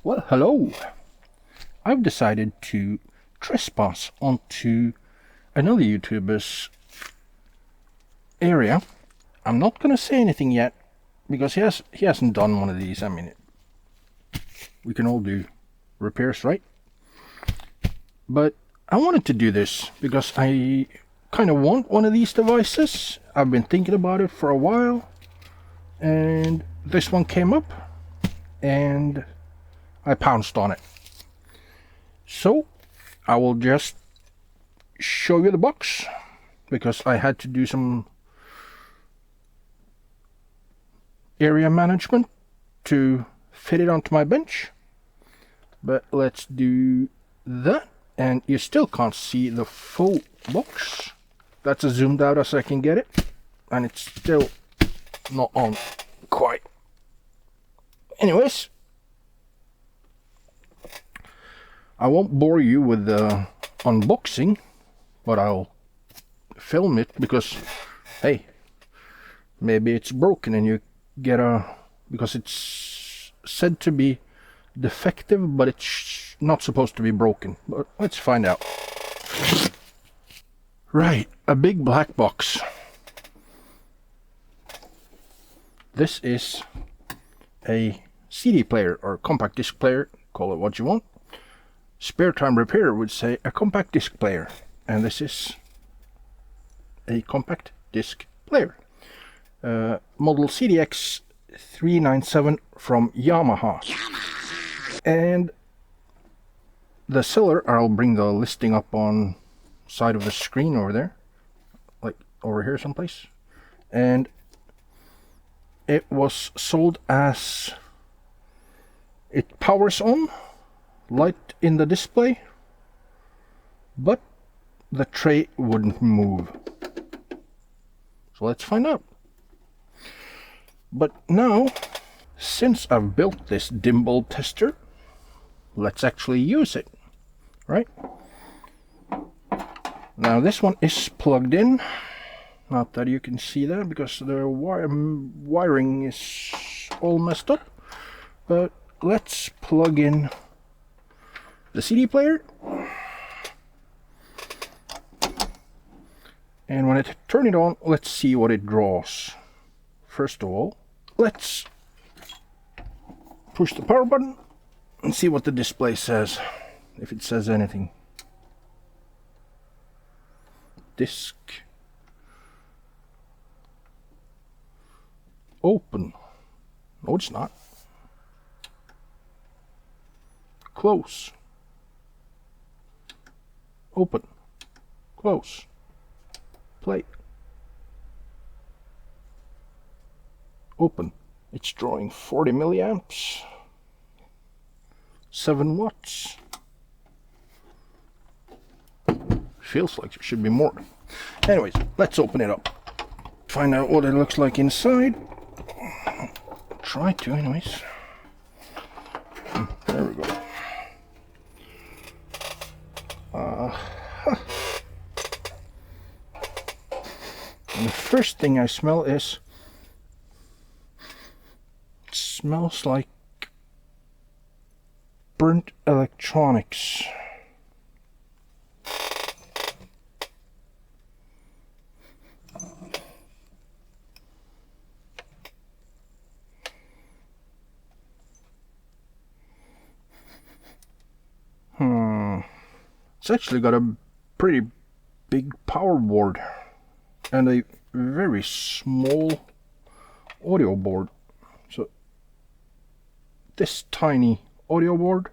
Well, hello. I've decided to trespass onto another YouTuber's area. I'm not gonna say anything yet because he hasn't done one of these. I mean, we can all do repairs, right? But I wanted to do this because I kind of want one of these devices. I've been thinking about it for a while, and this one came up, and I pounced on it. So I will just show you the box because I had to do some area management to fit it onto my bench. But let's do that, and you still can't see the full box. That's as zoomed out as I can get it, and it's still not on quite. Anyways, I won't bore you with the unboxing, but I'll film it because, hey, maybe it's broken and you get because it's said to be defective, but it's not supposed to be broken. But let's find out. Right, a big black box. This is a CD player or compact disc player, call it what you want. Spare Time Repair would say a compact disc player, and this is a compact disc player. Model CDX 397 from Yamaha. And the seller, I'll bring the listing up on side of the screen over there, like over here someplace, and it was sold as it powers on, light in the display, but the tray wouldn't move. So let's find out. But now, since I've built this dim bulb tester, let's actually use it, right? Now this one is plugged in. Not that you can see that because the wiring is all messed up. But let's plug in the CD player. And when I turn it on, let's see what it draws. First of all, let's push the power button and see what the display says, if it says anything. Disc open. No, it's not. Close. Open. Close. Play. Open. It's drawing 40 milliamps. 7 watts. Feels like there should be more. Anyways, let's open it up. Find out what it looks like inside. Try to, anyways. There we go. And the first thing I smell is, it smells like burnt electronics. It's actually got a pretty big power board and a very small audio board. So this tiny audio board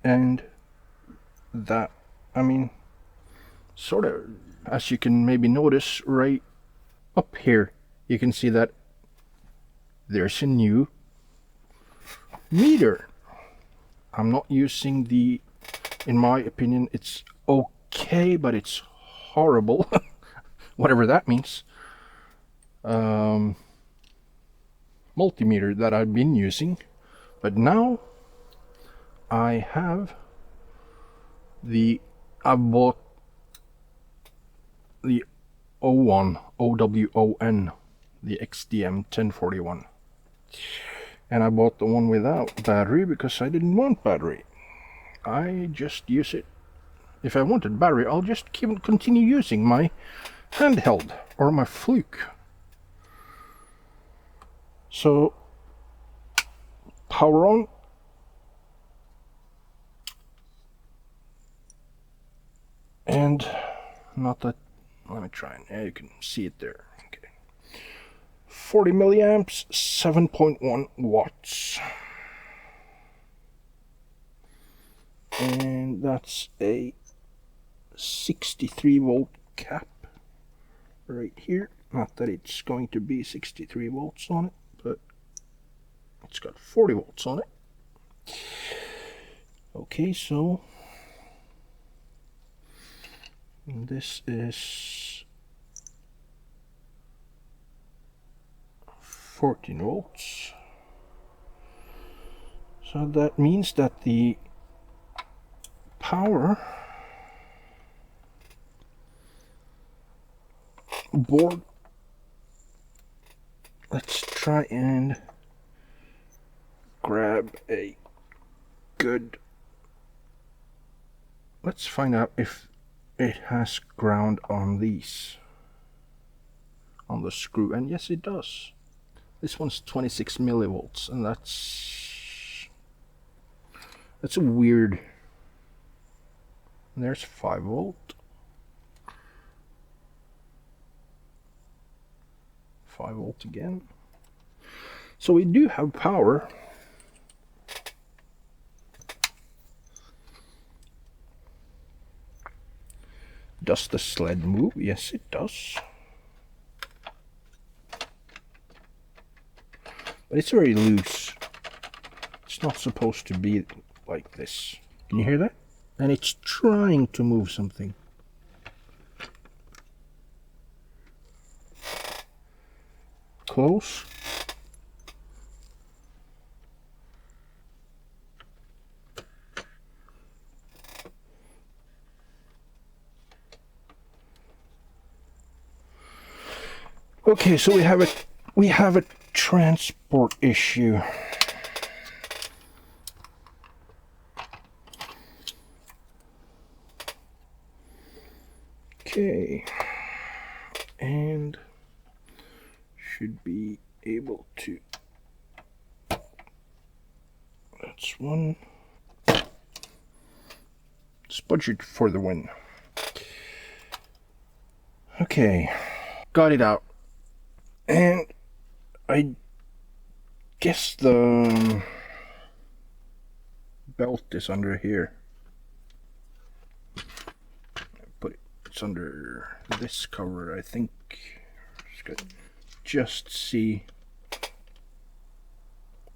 and that, I mean, sort of, as you can maybe notice right up here, you can see that there's a new meter. I'm not using the, in my opinion, it's okay, but it's horrible, whatever that means, multimeter that I've been using. But now I have I bought the OWON, the XDM 1041. And I bought the one without battery because I didn't want battery. I just use it. If I wanted battery, I'll just continue using my handheld or my fluke. So, power on. And not that, let me try and, yeah, you can see it there. Okay. 40 milliamps, 7.1 watts. And that's a 63 volt cap right here. Not that it's going to be 63 volts on it, but it's got 40 volts on it. Okay, so this is 14 volts. So that means that the power board, let's try and grab a good, let's find out if it has ground on these, on the screw, and yes it does. This one's 26 millivolts, and that's a weird, and there's 5 volt, 5 volt again. So we do have power. Does the sled move? Yes, it does. But it's very loose. It's not supposed to be like this. Can you hear that? And it's trying to move something. Close. Okay, so we have a transport issue. Okay, and should be able to, that's one. Let's budget for the win. Okay, got it out. And I guess the belt is under here. It's under this cover, I think. Just see.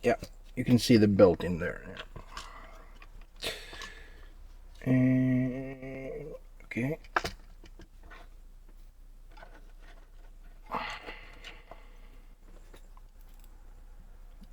Yeah, you can see the belt in there. Yeah. And okay.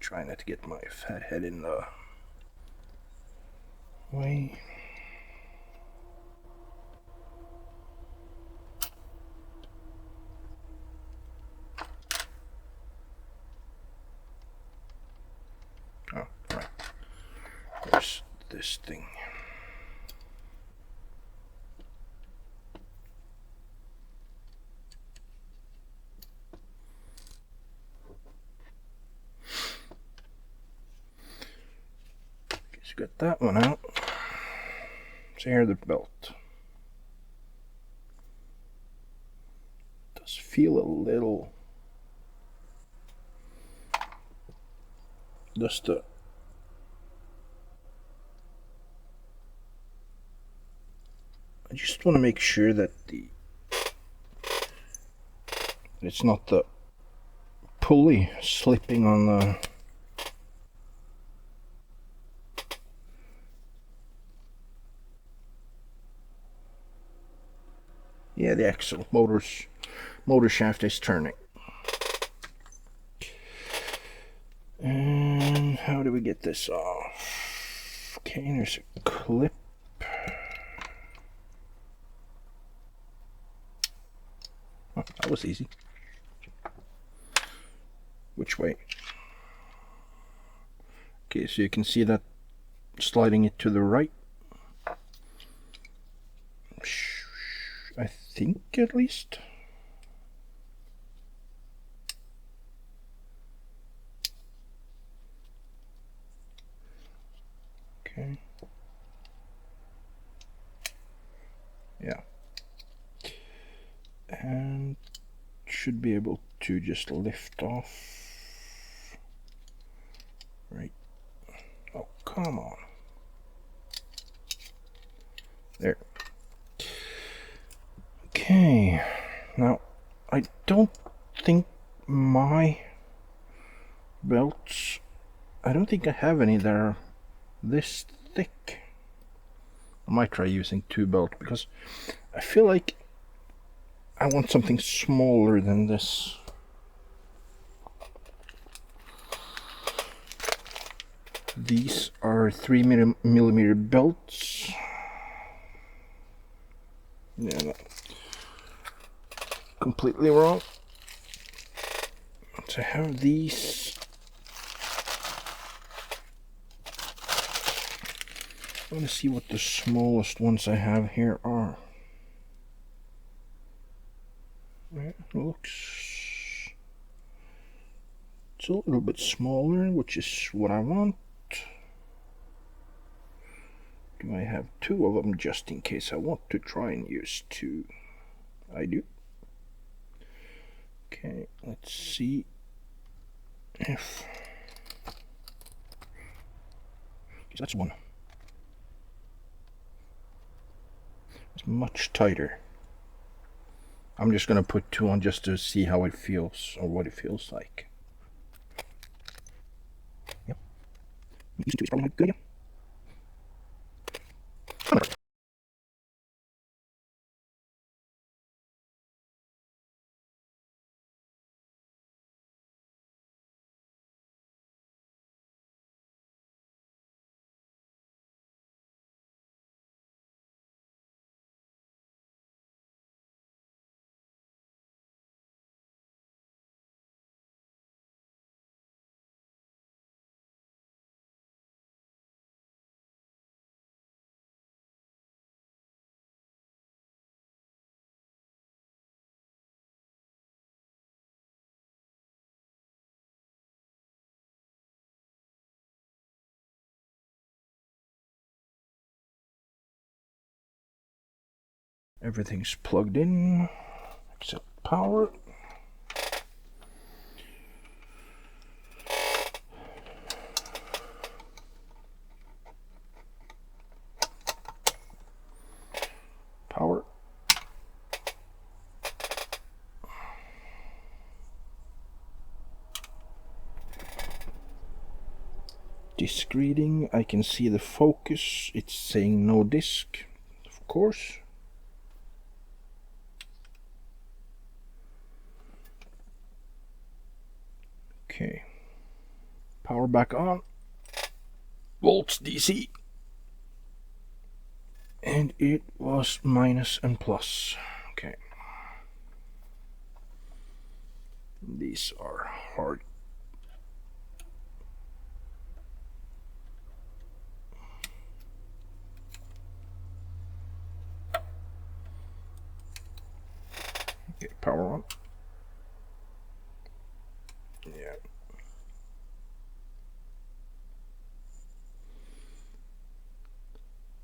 Try not to get my fat head in the way. Oh, right. There's this thing. Guess you got that one out. So here's the belt. Does feel a little. Just the. I just want to make sure that it's not the pulley slipping on the. Yeah, the axle motor shaft is turning. And how do we get this off? Okay, there's a clip. Oh, that was easy. Which way? Okay, so you can see that sliding it to the right. I think, at least. Okay. Yeah. And should be able to just lift off. Right. Oh, come on. There. Okay. Now, I don't think my belts, I don't think I have any that are this thick. I might try using 2 belts, because I feel like I want something smaller than this. These are 3mm belts. Yeah, no. Completely wrong. So I have these. I want to see what the smallest ones I have here are. It looks, it's a little bit smaller, which is what I want. Do I have 2 of them just in case I want to try and use 2? I do. Okay, let's see if... that's 1. It's much tighter. I'm just gonna put 2 on just to see how it feels, or what it feels like. Yep. These 2 is probably not good. Everything's plugged in except power. Power. Disc reading, I can see the focus, it's saying no disc, of course. Okay, power back on, volts DC, and it was minus and plus. Okay, these are hard. Okay, power on. Yeah.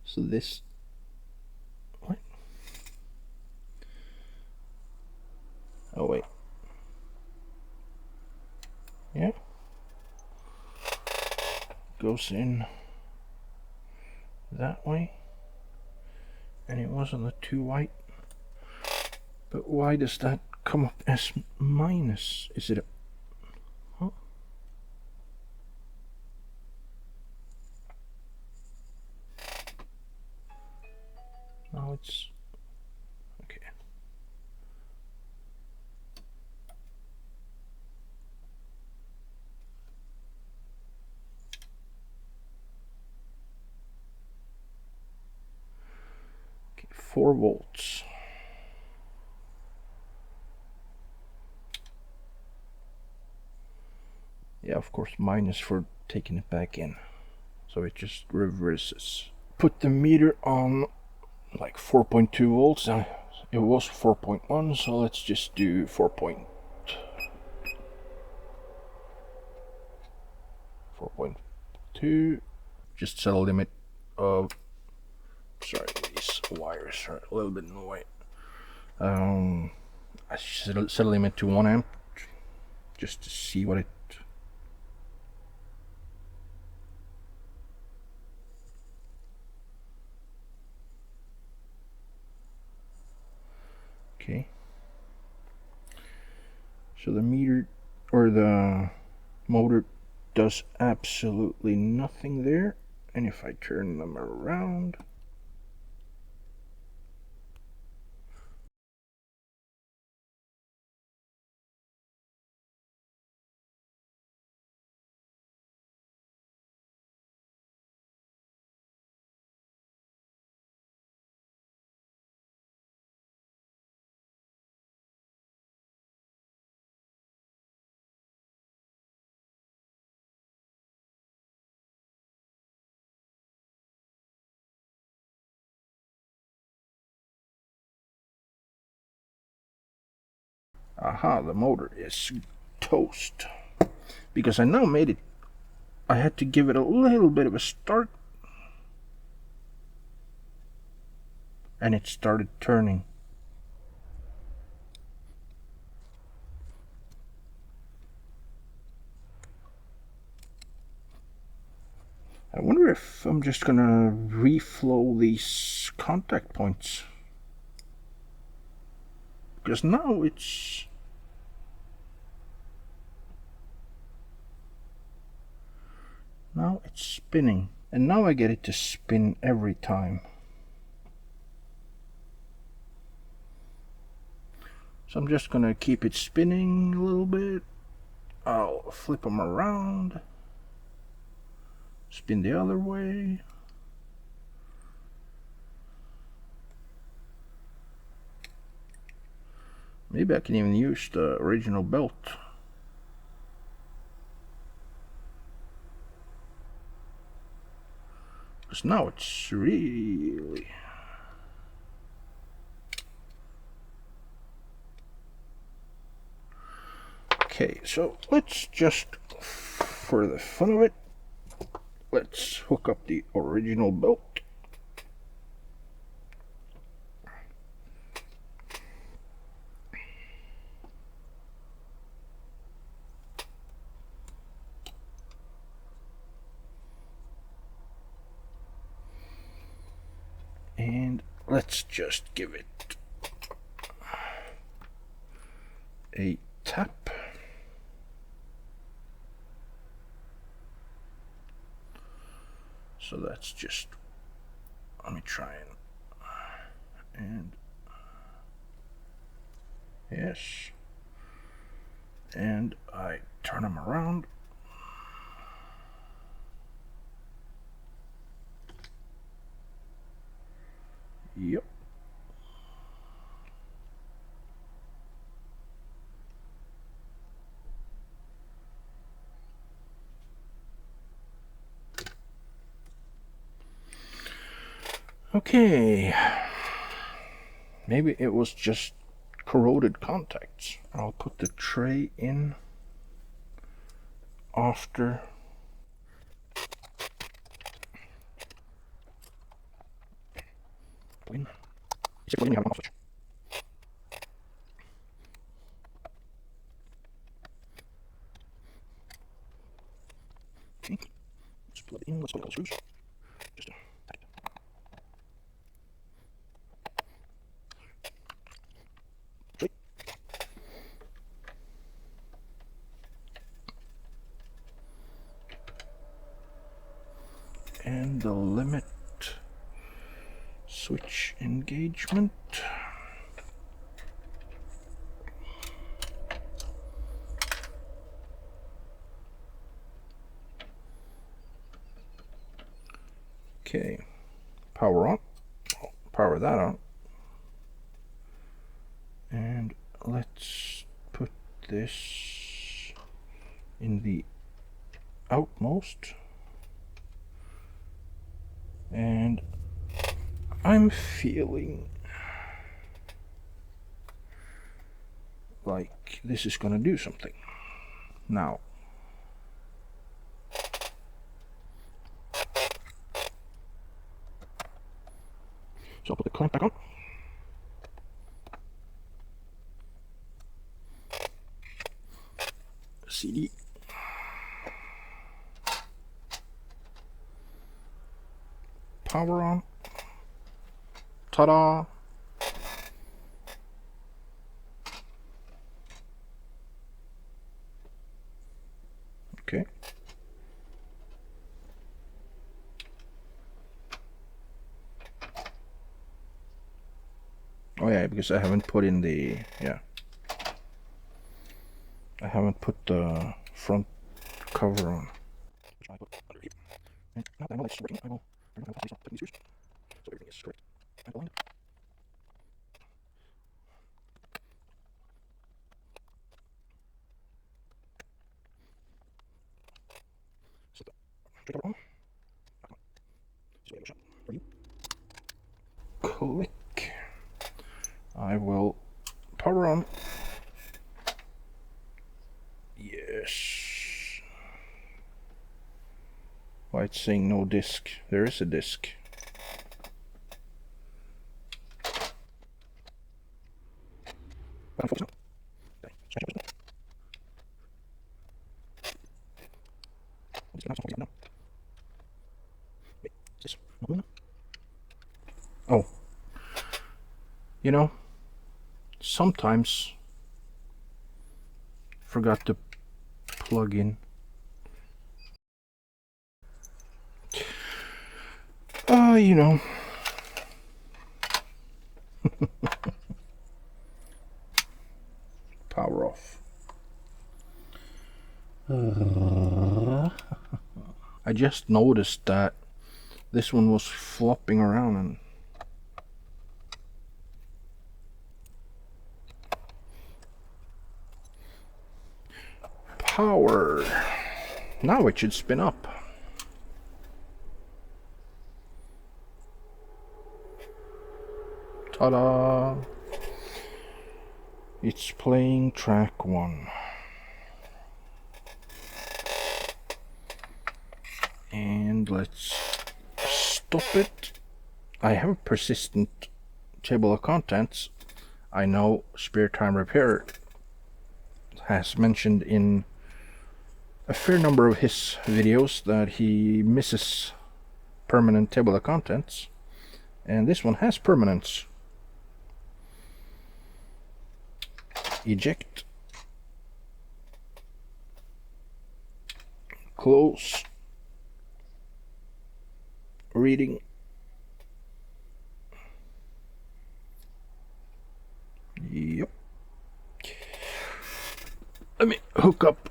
So this, what? Oh wait. Yeah. Goes in that way. And it wasn't the 2 white. But why does that come up as minus? Is it a... huh? No, it's... okay. Okay, 4 volts. Yeah, of course minus for taking it back in. So it just reverses. Put the meter on like 4.2 volts. It was 4.1, so let's just do 4.2. Just set a limit of, sorry, these wires are a little bit in the way. I set a limit to 1 amp just to see what it. Okay. So the meter or the motor does absolutely nothing there. And if I turn them around, aha, the motor is toast. Because I now made it, I had to give it a little bit of a start. And it started turning. I wonder if I'm just gonna reflow these contact points. Because now it's spinning, and now I get it to spin every time. So I'm just gonna keep it spinning a little bit. I'll flip them around, spin the other way. Maybe I can even use the original belt. Because now it's really... Okay, so let's just, for the fun of it, let's hook up the original belt. And let's just give it a tap. So that's just, let me try and yes, and I turn them around. Yep. Okay. Maybe it was just corroded contacts. I'll put the tray in after. Plug in. Is it plug in? We have an off switch. Okay. Let's plug it in. Let's put all the screws. Just tight. Tray. And the limit switch engagement. Okay, power on. I'll power that on. And let's put this in the outmost, and I'm feeling like this is gonna do something now. So I'll put the clamp back on. CD. Power on. Ta-da! Okay. Oh yeah, because I haven't put in the, yeah. I haven't put the front cover on. Which I put under here. And now that I know it's working, I will remove these screws. So everything is correct and aligned. Set the trigger on. So shot for you. Click. I will power on. Yes. Why it's saying no disc? There is a disc. Focus now. Okay. Oh, you know, sometimes forgot to plug in. You know. Power off. I just noticed that this one was flopping around and power. Now it should spin up. Ta-da! It's playing track 1. And let's stop it. I have a persistent table of contents. I know Spare Time Repair has mentioned in a fair number of his videos that he misses permanent table of contents, and this one has permanence. Eject. Close. Reading. Yep. Let me hook up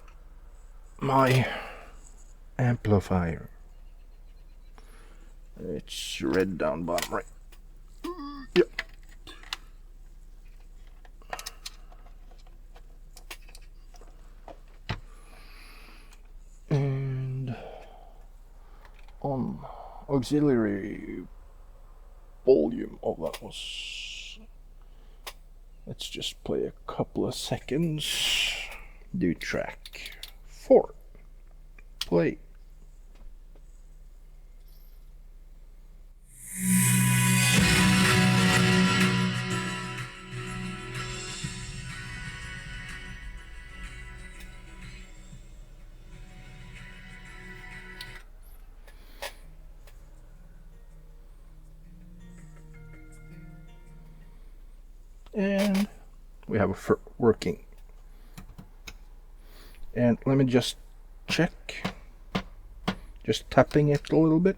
my amplifier. It's red down bottom right. Yep. And on auxiliary volume, oh, that was, let's just play a couple of seconds. Do track 4. Play. And we have a working. And let me just check. Just tapping it a little bit.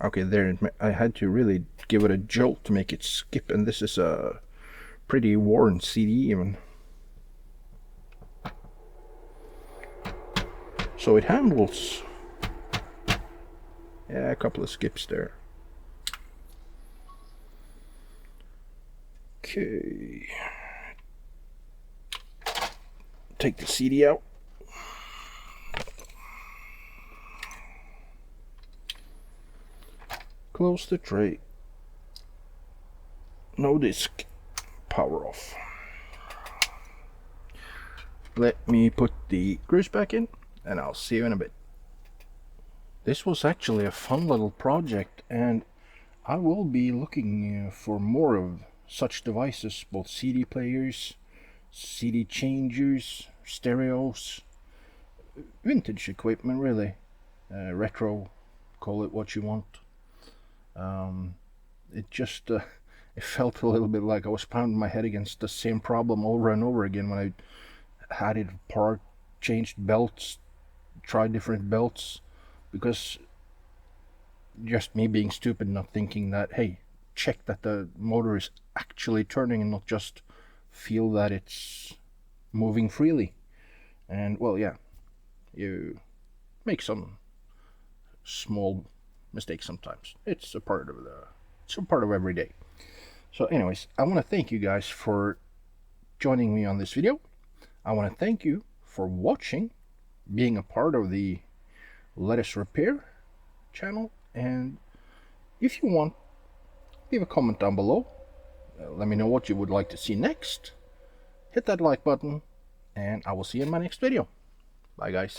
Okay, there, I had to really give it a jolt to make it skip, and this is a pretty worn CD even. So it handles, yeah, a couple of skips there. Okay. Take the CD out. Close the tray. No disc. Power off. Let me put the grooves back in and I'll see you in a bit. This was actually a fun little project, and I will be looking for more of such devices, both CD players, CD changers, stereos, vintage equipment really, retro, call it what you want. It just it felt a little bit like I was pounding my head against the same problem over and over again when I had it apart, changed belts, tried different belts, because just me being stupid, not thinking that, hey, check that the motor is actually turning and not just feel that it's moving freely. And well, yeah, you make some small mistakes sometimes. It's a part of every day. So anyways, I want to thank you guys for joining me on this video. I want to thank you for watching, being a part of the Let Us Repair channel, and if you want, leave a comment down below. Let me know what you would like to see next. Hit that like button, and I will see you in my next video. Bye guys.